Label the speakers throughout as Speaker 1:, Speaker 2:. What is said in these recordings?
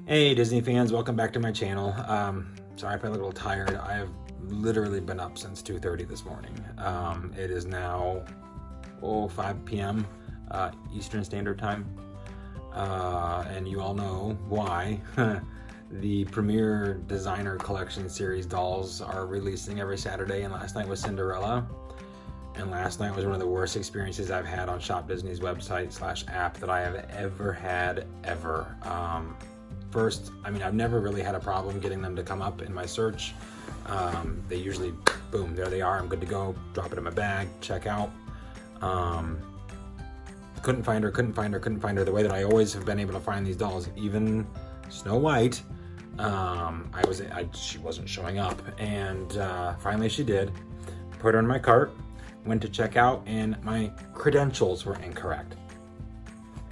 Speaker 1: Hey Disney fans, welcome back to my channel. Sorry if I look a little tired. I've literally been up since 2:30 this morning. It is now 5 p.m. Eastern Standard Time, and you all know why. The Premier Designer Collection Series dolls are releasing every Saturday, and last night was Cinderella. And last night was one of the worst experiences I've had on Shop Disney's website/app that I have ever had, ever. First, I've never really had a problem getting them to come up in my search. They usually, boom, there they are. I'm good to go. Drop it in my bag, check out. Couldn't find her. The way that I always have been able to find these dolls, even Snow White, she wasn't showing up. And finally she did. Put her in my cart, went to check out, and my credentials were incorrect.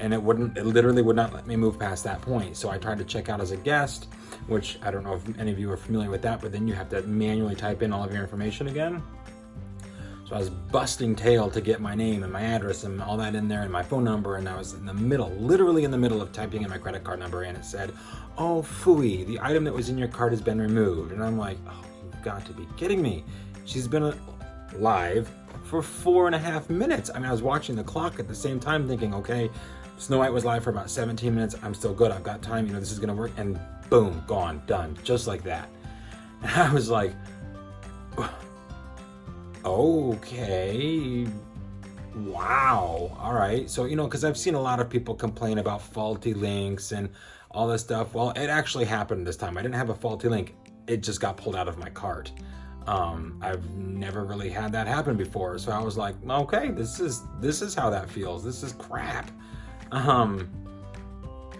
Speaker 1: And it literally would not let me move past that point. So I tried to check out as a guest, which I don't know if any of you are familiar with that, but then you have to manually type in all of your information again. So I was busting tail to get my name and my address and all that in there and my phone number, and I was in the middle, literally in the middle of typing in my credit card number, and it said, "Oh, phooey, the item that was in your cart has been removed." And I'm like, oh, you've got to be kidding me. She's been live for 4.5 minutes. I was watching the clock at the same time thinking, okay, Snow White was live for about 17 minutes. I'm still good. I've got time. This is going to work. And boom, gone, done, just like that. And I was like, okay, wow. All right. So, because I've seen a lot of people complain about faulty links and all this stuff. Well, it actually happened this time. I didn't have a faulty link. It just got pulled out of my cart. I've never really had that happen before. So I was like, okay, this is how that feels. This is crap. All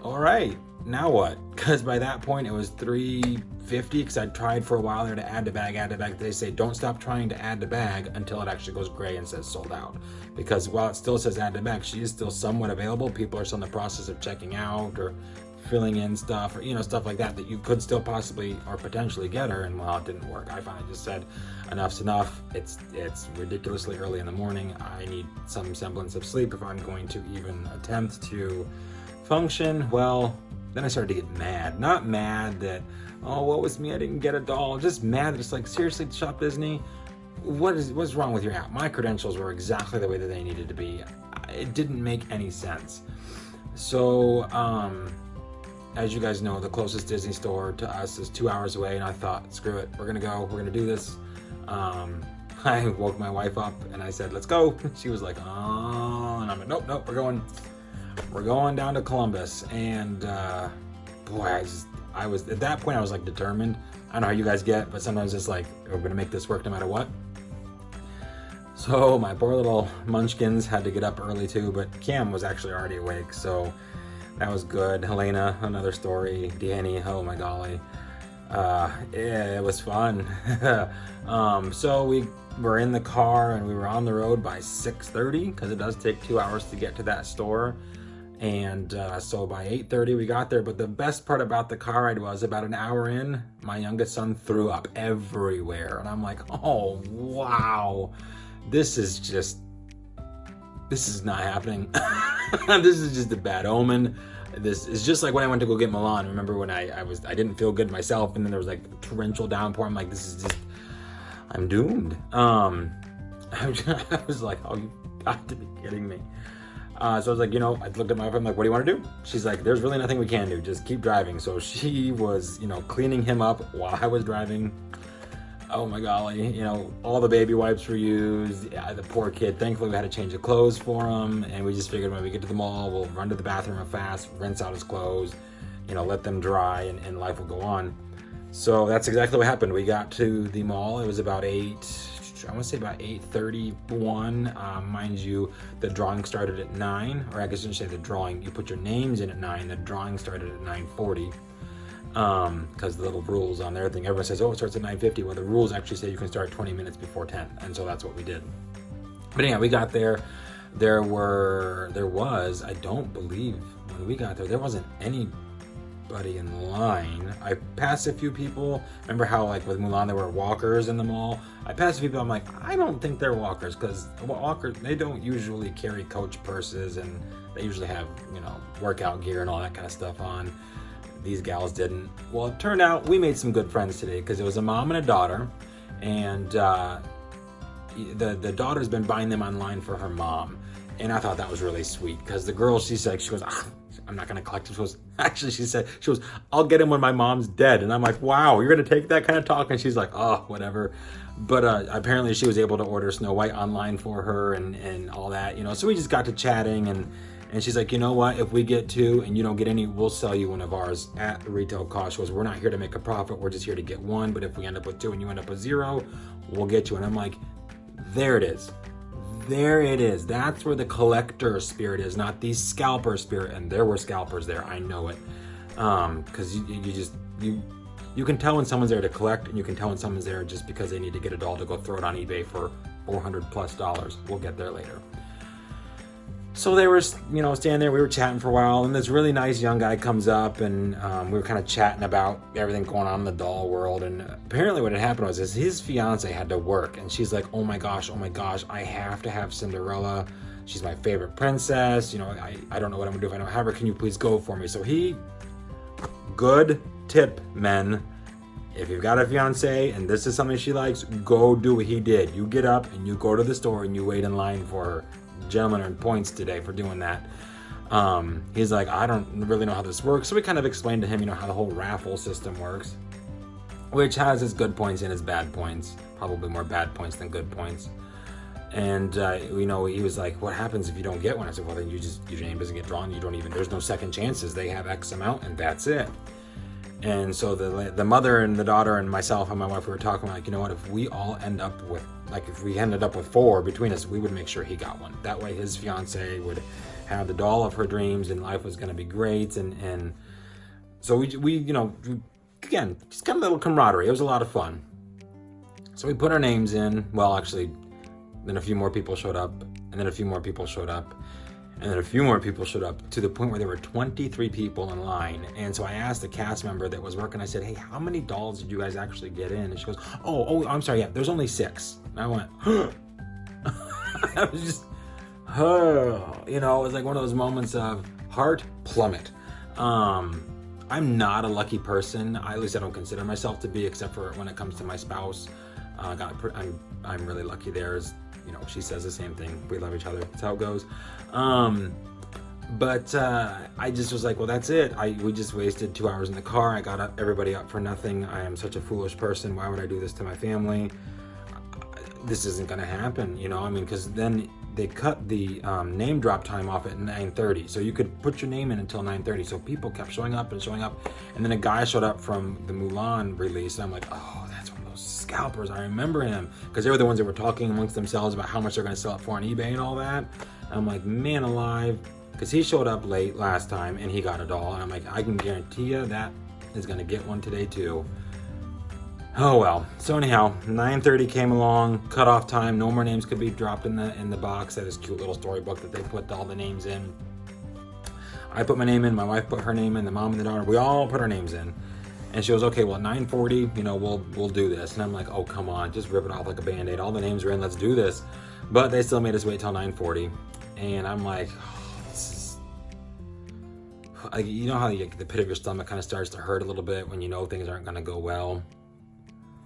Speaker 1: right, now what? Because by that point it was $3.50, because I tried for a while there to add to bag. They say don't stop trying to add to bag until it actually goes gray and says sold out. Because while it still says add to bag, she is still somewhat available. People are still in the process of checking out or filling in stuff, or stuff like that you could still possibly or potentially get her. And well, it didn't work. I finally just said enough's enough. It's ridiculously early in the morning. I need some semblance of sleep if I'm going to even attempt to function. Well, then I started to get mad. Not mad that, oh, what was me, I didn't get a doll. Just mad that it's like, seriously, Shop Disney, what's wrong with your app? My credentials were exactly the way that they needed to be. It didn't make any sense. So as you guys know, the closest Disney store to us is 2 hours away, and I thought, screw it, we're gonna do this. I woke my wife up and I said, let's go. She was like, oh, and I'm like, nope, we're going down to Columbus. And boy, I was at that point, I was like determined. I don't know how you guys get, but sometimes it's like, we're gonna make this work no matter what. So my poor little munchkins had to get up early too, but Cam was actually already awake, so that was good. Helena, another story. Danny, oh my golly. Yeah, it was fun. So we were in the car and we were on the road by 6:30, because it does take 2 hours to get to that store. And so by 8:30 we got there. But the best part about the car ride was about an hour in, my youngest son threw up everywhere. And I'm like, oh, wow. This is not happening. This is just a bad omen. This is just like when I went to go get Milan. Remember when I didn't feel good myself, and then there was like a torrential downpour. I'm like, I'm doomed. I was like, oh, you got to be kidding me. So I was like, I looked at my wife, I'm like, what do you want to do? She's like, there's really nothing we can do. Just keep driving. So she was, cleaning him up while I was driving. Oh my golly, all the baby wipes were used. Yeah, the poor kid. Thankfully, we had to change the clothes for him, and we just figured when we get to the mall, we'll run to the bathroom real fast, rinse out his clothes, let them dry, and life will go on. So that's exactly what happened. We got to the mall. It was about 8:31. Mind you, the drawing started at 9, or I guess I shouldn't say the drawing. You put your names in at 9. The drawing started at 9:40. Because the little rules on their thing, everyone says, oh, it starts at 9:50. Well, the rules actually say you can start 20 minutes before 10, and so that's what we did. But anyhow, we got there. There was, I don't believe when we got there wasn't anybody in line. I passed a few people. Remember how like with Mulan there were walkers in the mall? I passed a few people. I'm like, I don't think they're walkers, because walkers, they don't usually carry coach purses, and they usually have workout gear and all that kind of stuff on. these gals didn't. Well, it turned out we made some good friends today because it was a mom and a daughter, and the daughter's been buying them online for her mom, and I thought that was really sweet because the girl, she goes, I'm not gonna collect them. She said, I'll get him when my mom's dead. And I'm like, wow, you're gonna take that kind of talk? And she's like, oh, whatever. But apparently she was able to order Snow White online for her and all that, you know. So we just got to chatting, and she's like, you know what, if we get 2 and you don't get any, we'll sell you one of ours at the retail cost. She goes, we're not here to make a profit, we're just here to get 1, but if we end up with 2 and you end up with 0, we'll get you. And I'm like, there it is. There it is. That's where the collector spirit is, not the scalper spirit. And there were scalpers there. I know it. Because you can tell when someone's there to collect, and you can tell when someone's there just because they need to get a doll to go throw it on eBay for $400+. We'll get there later. So they were, you know, standing there, we were chatting for a while, and this really nice young guy comes up, and we were kind of chatting about everything going on in the doll world. And apparently what had happened was his fiance had to work, and she's like, oh my gosh, I have to have Cinderella. She's my favorite princess. You know, I don't know what I'm gonna do if I don't have her. Can you please go for me? So good tip, men. If you've got a fiance and this is something she likes, go do what he did. You get up and you go to the store and you wait in line for her. Gentlemen earned points today for doing that. He's like, I don't really know how this works. So we kind of explained to him, you know, how the whole raffle system works, which has its good points and its bad points, probably more bad points than good points. And you know, he was like, what happens if you don't get one? I said, well, then your name doesn't get drawn. There's no second chances. They have X amount and that's it. And so the mother and the daughter and myself and my wife, we were talking like, you know what, if we ended up with 4 between us, we would make sure he got one. That way his fiance would have the doll of her dreams and life was going to be great. And so we you know, again, just got a little camaraderie. It was a lot of fun. So we put our names in. Well, actually, then a few more people showed up, and then a few more people showed up, and then a few more people showed up, to the point where there were 23 people in line. And so I asked the cast member that was working, I said, hey, how many dolls did you guys actually get in? And she goes, oh, I'm sorry, yeah, there's only 6. And I went, I was just, you know, it was like one of those moments of heart plummet. I'm not a lucky person. At least I don't consider myself to be, except for when it comes to my spouse. I'm really lucky there. You know, she says the same thing. We love each other. That's how it goes. But I just was like, well, that's it. We just wasted 2 hours in the car. I got everybody up for nothing. I am such a foolish person. Why would I do this to my family? This isn't going to happen, you know? I mean, because then they cut the name drop time off at 9:30. So you could put your name in until 9:30. So people kept showing up. And then a guy showed up from the Mulan release. And I'm like, oh, that's one of those scalpers. I remember him. Because they were the ones that were talking amongst themselves about how much they're going to sell it for on eBay and all that. And I'm like, man alive. Because he showed up late last time and he got a doll. And I'm like, I can guarantee you that is going to get one today too. Oh well. So anyhow, 9:30 came along, cutoff time. No more names could be dropped in the box. That is cute little storybook that they put all the names in. I put my name in. My wife put her name in. The mom and the daughter, we all put our names in. And she goes, okay, well, at 9:40, you know, we'll do this. And I'm like, oh come on, just rip it off like a Band-Aid. All the names are in. Let's do this. But they still made us wait till 9:40, and I'm like, you know how the pit of your stomach kind of starts to hurt a little bit when you know things aren't going to go well.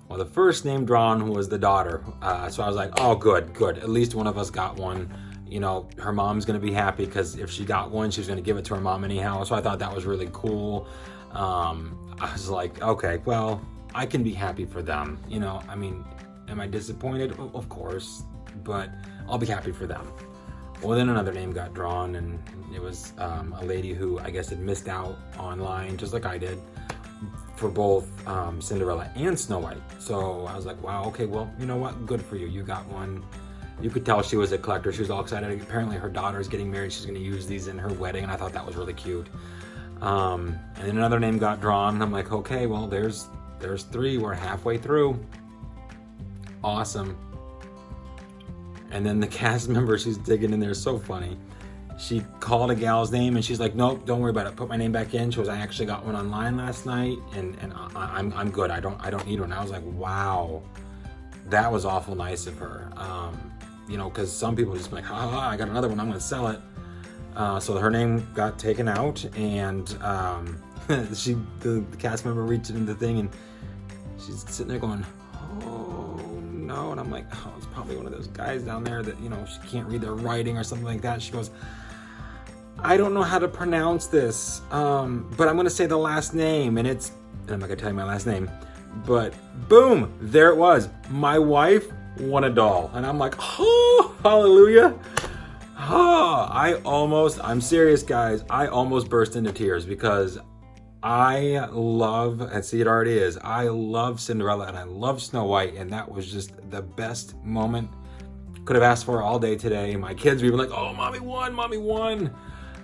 Speaker 1: Well, the first name drawn was the daughter. So I was like, oh, good. At least one of us got one. You know, her mom's going to be happy because if she got one, she was going to give it to her mom anyhow. So I thought that was really cool. I was like, okay, well, I can be happy for them. You know, I mean, am I disappointed? Of course, but I'll be happy for them. Well, then another name got drawn, and it was a lady who I guess had missed out online, just like I did, for both Cinderella and Snow White. So I was like, wow, okay, well, you know what? Good for you. You got one. You could tell she was a collector. She was all excited. Apparently her daughter is getting married. She's going to use these in her wedding, and I thought that was really cute. And then another name got drawn, and I'm like, okay, well, there's 3. We're halfway through. Awesome. And then the cast member, she's digging in there, so funny. She called a gal's name and she's like, nope, don't worry about it. Put my name back in. She goes, I actually got one online last night and I'm good. I don't need one. I was like, wow, that was awful nice of her. You know, because some people just be like, I got another one, I'm gonna sell it. So her name got taken out, and the cast member reached into the thing, and she's sitting there going, "Oh no!" And I'm like, "Oh, it's probably one of those guys down there that she can't read their writing or something like that." She goes, "I don't know how to pronounce this, but I'm gonna say the last name, and I'm not gonna tell you my last name, but boom, there it was. My wife won a doll," and I'm like, "Oh, hallelujah!" I'm serious, guys. I almost burst into tears because I love, and see, it already is. I love Cinderella and I love Snow White, and that was just the best moment. Could have asked for all day today. My kids were even like, "Oh, mommy won, mommy won."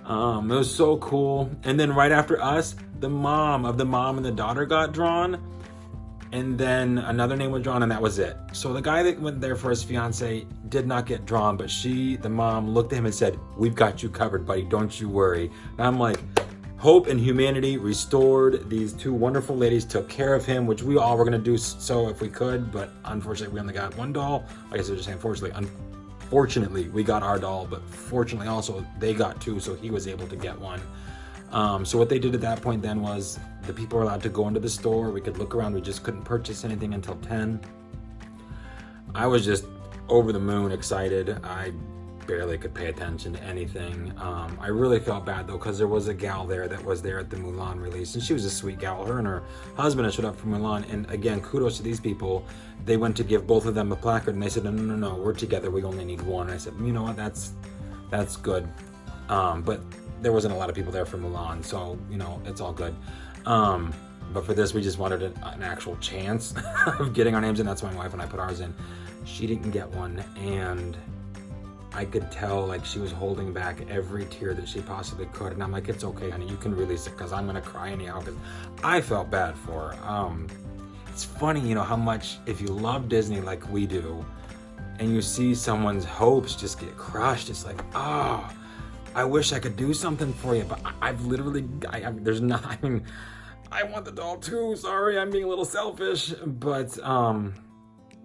Speaker 1: It was so cool. And then right after us, the mom and the daughter got drawn. And then another name was drawn, and that was it. So the guy that went there for his fiance did not get drawn, but the mom looked at him and said, "We've got you covered, buddy. Don't you worry." And I'm like, hope and humanity restored. These two wonderful ladies took care of him, which we all were going to do so if we could, but unfortunately we only got one doll. I guess I was just saying, unfortunately we got our doll, but fortunately also they got two, so he was able to get one. So what they did at that point then was the people were allowed to go into the store. We could look around. We just couldn't purchase anything until 10. I was just over the moon excited. I barely could pay attention to anything. I really felt bad though, because there was a gal there that was there at the Mulan release, and she was a sweet gal. Her and her husband had showed up for Mulan, and again, kudos to these people. They went to give both of them a placard, and they said, no, we're together. We only need one. And I said, you know what? That's good. But there wasn't a lot of people there for Mulan, so it's all good. But for this, we just wanted an actual chance of getting our names in. That's why my wife and I put ours in. She didn't get one, and I could tell like she was holding back every tear that she possibly could. And I'm like, "It's okay, honey, you can release it, because I'm gonna cry anyhow," because I felt bad for her. It's funny, how much, if you love Disney like we do, and you see someone's hopes just get crushed, it's like, oh, I wish I could do something for you, but there's not, I want the doll too. Sorry, I'm being a little selfish, but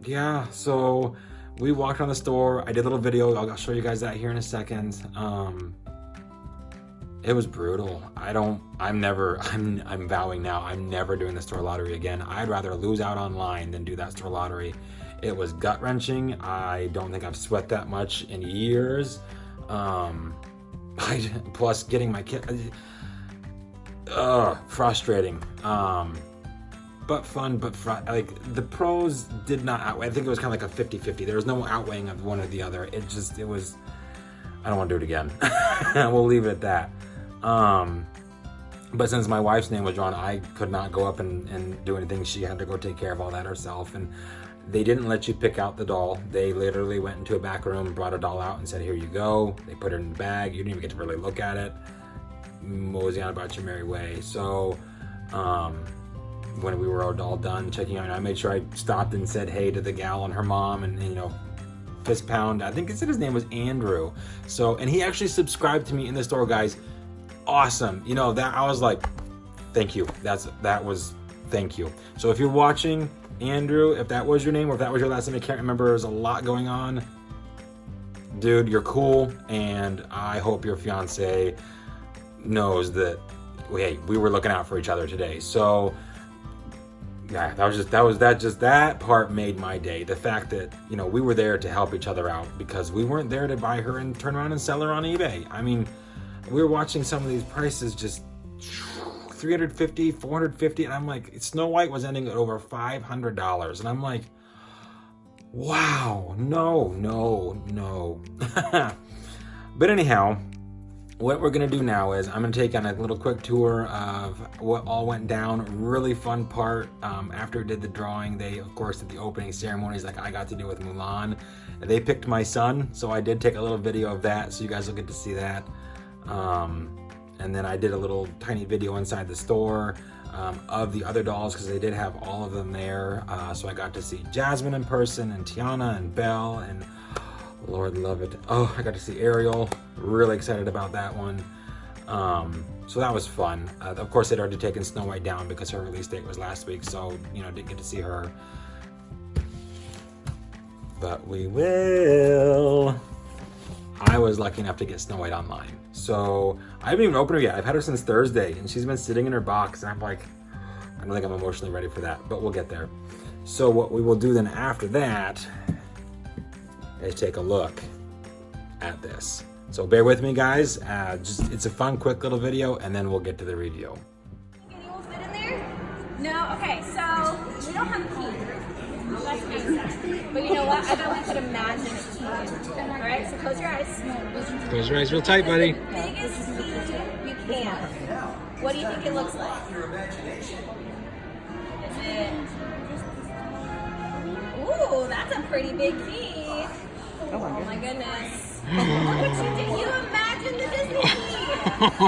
Speaker 1: yeah, so we walked around the store. I did a little video. I'll show you guys that here in a second. It was brutal. I'm vowing now, I'm never doing the store lottery again. I'd rather lose out online than do that store lottery. It was gut-wrenching. I don't think I've sweat that much in years. Plus getting my kid, frustrating. But fun, like the pros did not outweigh. I think it was kind of like a 50-50. There was no outweighing of one or the other. It was, I don't want to do it again. We'll leave it at that. But since my wife's name was drawn, I could not go up and do anything. She had to go take care of all that herself. And they didn't let you pick out the doll. They literally went into a back room, brought a doll out and said, "Here you go." They put it in the bag. You didn't even get to really look at it. Mosey on about your merry way. So, when we were all done checking out, I made sure I stopped and said hey to the gal and her mom, and fist pound. I think it said his name was Andrew. So, and he actually subscribed to me in the store, guys. Awesome. That I was like, thank you. Thank you. So if you're watching, Andrew, if that was your name or if that was your last name, I can't remember. There's a lot going on. Dude, you're cool, and I hope your fiance knows that we were looking out for each other today. So yeah, that part made my day. The fact that, we were there to help each other out, because we weren't there to buy her and turn around and sell her on eBay. We were watching some of these prices just $350, $450, and I'm like, Snow White was ending at over $500, and I'm like, wow, no. But anyhow, what we're gonna do now is I'm gonna take on a little quick tour of what all went down. Really fun part. After we did the drawing, they of course did the opening ceremonies like I got to do with Mulan. They picked my son, so I did take a little video of that, so you guys will get to see that. And then I did a little tiny video inside the store of the other dolls, because they did have all of them there. So I got to see Jasmine in person, and Tiana and Belle, and Lord love it. Oh, I got to see Ariel. Really excited about that one. So that was fun. Of course, they'd already taken Snow White down because her release date was last week, so didn't get to see her. But we will. I was lucky enough to get Snow White online. So I haven't even opened her yet. I've had her since Thursday, and she's been sitting in her box, and I'm like, I don't think I'm emotionally ready for that, but we'll get there. So what we will do then after that is take a look at this. So bear with me, guys. It's a fun, quick little video, and then we'll get to the review.
Speaker 2: Think any will fit in there? No? Okay, so we don't have a key. That's nice. But you know what? I bet we could imagine a key. Alright, so close your eyes.
Speaker 1: Close your eyes real tight, buddy.
Speaker 2: The biggest key you can. What do you think it looks like? Is it? Ooh, that's a pretty big key. Oh my goodness. Look what you did. You imagined the Disney key.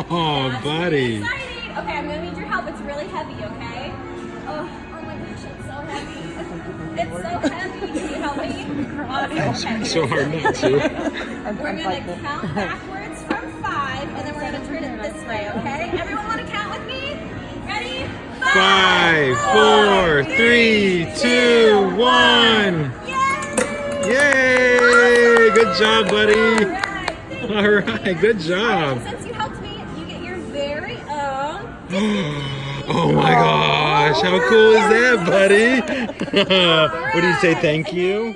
Speaker 1: Oh, buddy.
Speaker 2: Exciting. Okay, I'm gonna need your help. It's really heavy, okay? Oh my gosh, it's so heavy. It's so heavy. Can you help me? Okay.
Speaker 1: So hard not to.
Speaker 2: We're gonna count backwards from 5, and then we're gonna turn it this way, okay? Everyone wanna count with me? Ready?
Speaker 1: 5, 4, 3, 2, 1. Yay! Good job, buddy. All right, good job.
Speaker 2: Since you helped me, you get your very own Disney.
Speaker 1: Oh my gosh, how cool is that, buddy? What do you say, thank you?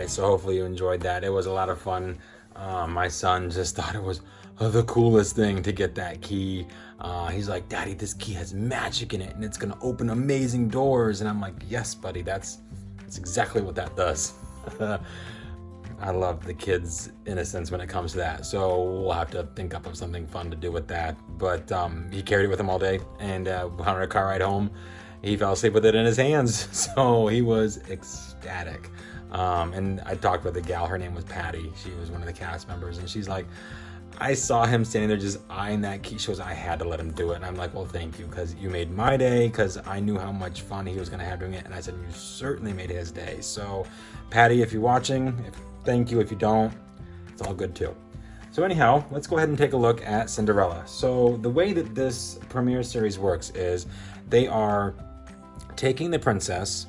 Speaker 1: So hopefully you enjoyed that. It was a lot of fun. My son just thought it was the coolest thing to get that key. He's like, Daddy, this key has magic in it and it's gonna open amazing doors. And I'm like, yes, buddy, that's exactly what that does. I love the kids' innocence when it comes to that. So we'll have to think up of something fun to do with that. But he carried it with him all day, and on our car ride home, he fell asleep with it in his hands. So he was ecstatic. And I talked with a gal, her name was Patty. She was one of the cast members, and she's like, I saw him standing there just eyeing that key. She goes, I had to let him do it. And I'm like, well, thank you, because you made my day, because I knew how much fun he was going to have doing it. And I said, you certainly made his day. So Patty, if you're watching, thank you. If you don't, it's all good too. So anyhow, let's go ahead and take a look at Cinderella. So the way that this premiere series works is they are taking the princess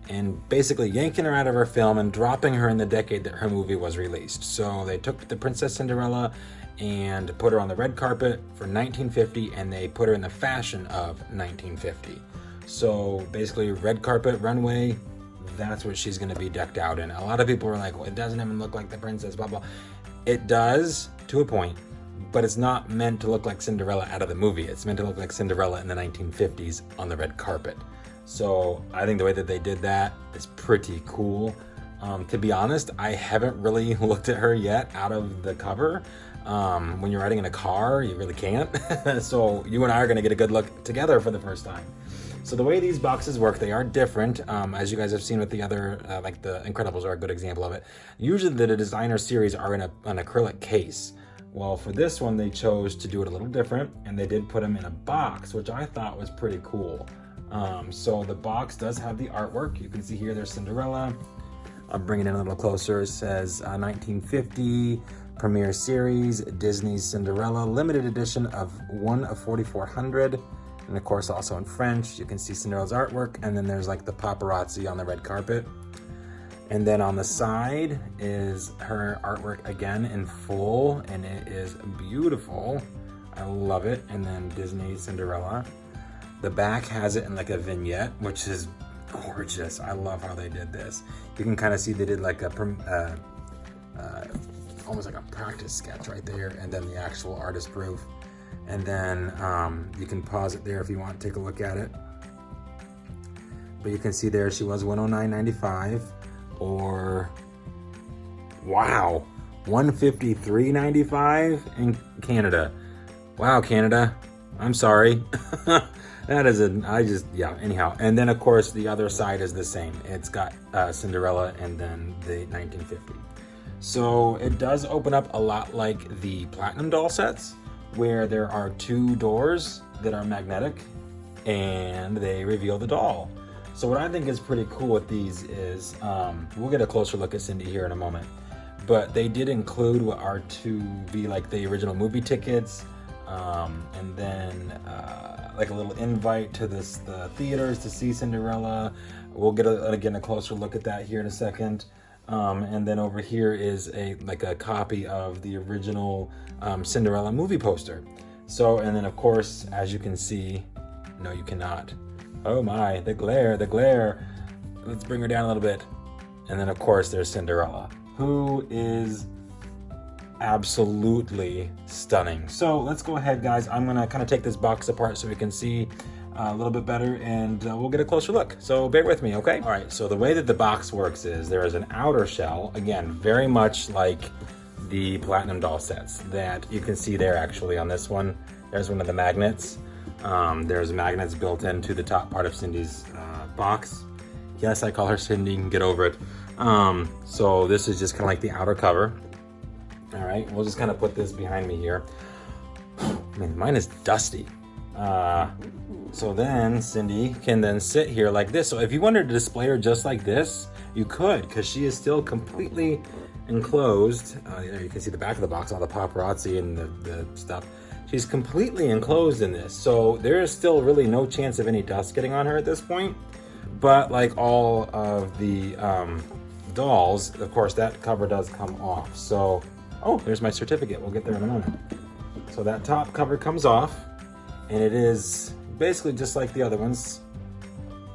Speaker 1: and basically yanking her out of her film and dropping her in the decade that her movie was released. So they took the Princess Cinderella and put her on the red carpet for 1950, and they put her in the fashion of 1950. So basically, red carpet, runway, that's what she's gonna be decked out in. A lot of people were like, well, it doesn't even look like the princess, blah, blah. It does, to a point, but it's not meant to look like Cinderella out of the movie. It's meant to look like Cinderella in the 1950s on the red carpet. So I think the way that they did that is pretty cool. To be honest, I haven't really looked at her yet out of the cover. When you're riding in a car, you really can't. So you and I are gonna get a good look together for the first time. So the way these boxes work, they are different. As you guys have seen with the other, like the Incredibles are a good example of it. Usually the designer series are in an acrylic case. Well, for this one, they chose to do it a little different, and they did put them in a box, which I thought was pretty cool. So the box does have the artwork. You can see here there's Cinderella. I'm bringing it in a little closer. It says 1950, Premiere Series, Disney's Cinderella, limited edition of 1 of 4,400. And of course, also in French, you can see Cinderella's artwork. And then there's like the paparazzi on the red carpet. And then on the side is her artwork again in full, and it is beautiful. I love it. And then Disney Cinderella. The back has it in like a vignette, which is gorgeous. I love how they did this. You can kind of see they did like a almost like a practice sketch right there, and then the actual artist proof. And then you can pause it there if you want to take a look at it. But you can see there she was $109.95, or wow, $153.95 in Canada. Wow, Canada, I'm sorry. That is anyhow. And then of course the other side is the same. It's got Cinderella and then the 1950. So it does open up a lot like the Platinum doll sets, where there are 2 doors that are magnetic and they reveal the doll. So what I think is pretty cool with these is, we'll get a closer look at Cindy here in a moment, but they did include what are to be like the original movie tickets, and then like a little invite to the theaters to see Cinderella. We'll get a closer look at that here in a second. And then over here is a copy of the original Cinderella movie poster. So, and then of course, as you can see, no, you cannot. Oh my, the glare. Let's bring her down a little bit. And then of course there's Cinderella, who is absolutely stunning. So let's go ahead, guys. I'm gonna kind of take this box apart so we can see a little bit better, and we'll get a closer look. So bear with me, okay? All right, so the way that the box works is there is an outer shell, again, very much like the Platinum doll sets that you can see there actually on this one. There's one of the magnets. There's magnets built into the top part of Cindy's box. Yes, I call her Cindy, you can get over it. So this is just kind of like the outer cover. All right, we'll just kind of put this behind me here. Man, mine is dusty. So then Cindy can then sit here like this. So if you wanted to display her just like this, you could, because she is still completely enclosed. You can see the back of the box, all the paparazzi and the stuff. She's completely enclosed in this. So there is still really no chance of any dust getting on her at this point. But like all of the dolls, of course, that cover does come off. So, oh, there's my certificate. We'll get there in a moment. So that top cover comes off, and it is basically just like the other ones.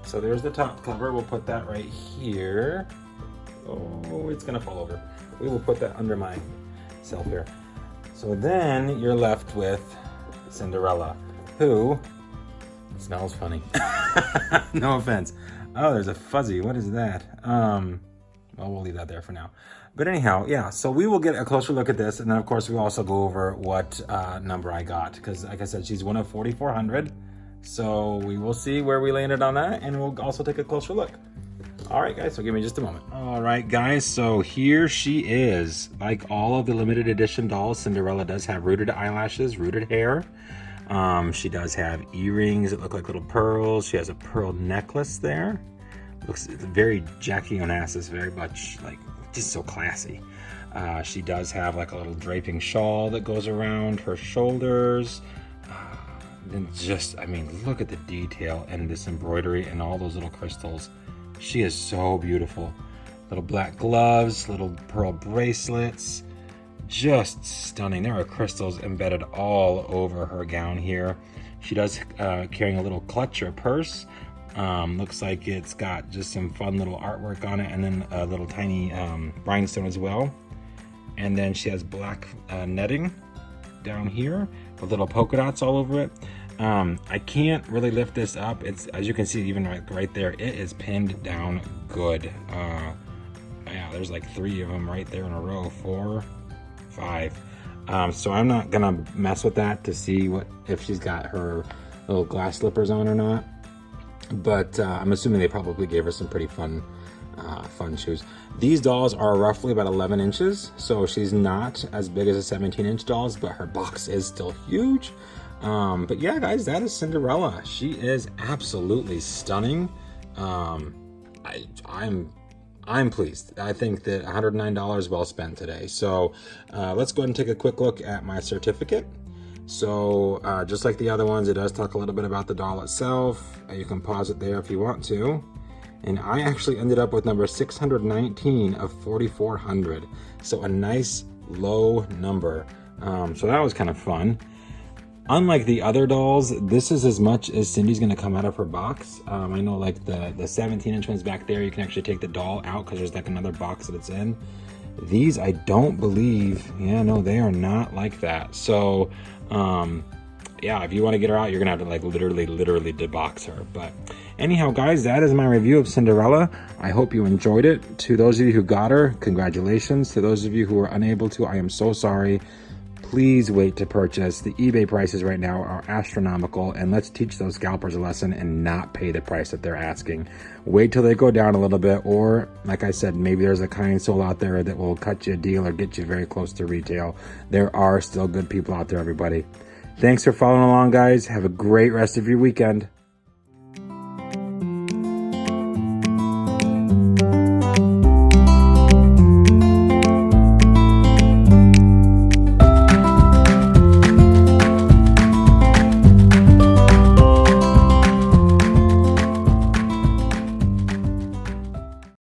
Speaker 1: So there's the top cover. We'll put that right here. Oh, it's gonna fall over. We will put that under my shelf here. So then you're left with Cinderella, who smells funny. No offense. Oh, there's a fuzzy. What is that? Well, we'll leave that there for now. But anyhow, yeah, so we will get a closer look at this. And then, of course, we also go over what number I got. Because, like I said, she's 1 of 4,400. So we will see where we landed on that. And we'll also take a closer look. All right, guys, so give me just a moment. All right, guys, so here she is. Like all of the limited edition dolls, Cinderella does have rooted eyelashes, rooted hair. She does have earrings that look like little pearls. She has a pearl necklace there. Looks very Jackie Onassis, very much like just so classy. She does have like a little draping shawl that goes around her shoulders. And just, I mean, look at the detail and this embroidery and all those little crystals. She is so beautiful. Little black gloves, little pearl bracelets, just stunning. There are crystals embedded all over her gown here. She does carrying a little clutch or purse. Looks like it's got just some fun little artwork on it, and then a little tiny rhinestone as well. And then she has black netting down here with little polka dots all over it. I can't really lift this up. It's, as you can see, even right there, it is pinned down good. Yeah, there's like 3 of them right there in a row, 4, 5. So I'm not gonna mess with that to see if she's got her little glass slippers on or not. But I'm assuming they probably gave her some pretty fun shoes. These dolls are roughly about 11 inches, so she's not as big as the 17-inch dolls, but her box is still huge. But yeah, guys, that is Cinderella. She is absolutely stunning. I'm I'm pleased. I think that $109 well spent today. So let's go ahead and take a quick look at my certificate. So just like the other ones, it does talk a little bit about the doll itself. You can pause it there if you want to. And I actually ended up with number 619 of 4,400. So a nice low number. So that was kind of fun. Unlike the other dolls, this is as much as Cindy's going to come out of her box. I know like the 17-inch ones back there, you can actually take the doll out because there's like another box that it's in. These, I don't believe, yeah, no, they are not like that. So, yeah, if you want to get her out, you're going to have to like literally debox her. But anyhow, guys, that is my review of Cinderella. I hope you enjoyed it. To those of you who got her, congratulations. To those of you who were unable to, I am so sorry. Please wait to purchase. The eBay prices right now are astronomical, and let's teach those scalpers a lesson and not pay the price that they're asking. Wait till they go down a little bit, or like I said, maybe there's a kind soul out there that will cut you a deal or get you very close to retail. There are still good people out there, everybody. Thanks for following along, guys. Have a great rest of your weekend.